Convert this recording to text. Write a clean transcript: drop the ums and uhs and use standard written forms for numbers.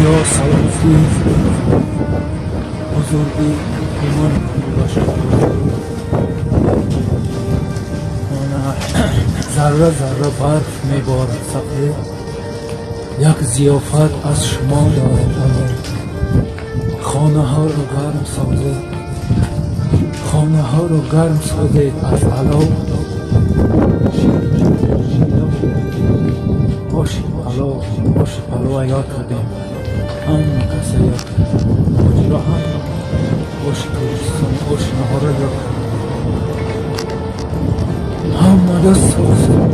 یا سعودی بزرگی ایمان باشه. ذره ذره برف میبارد سفید، یک ضیافت از شما دارد. خانه ها رو گرم سازید، خانه ها رو گرم سازید از علو. آش پلو یاد کردیم، همون کسی یاد کردیم مجرا هم آش کردستان آش نهاره یاد کردیم. هم دست سازید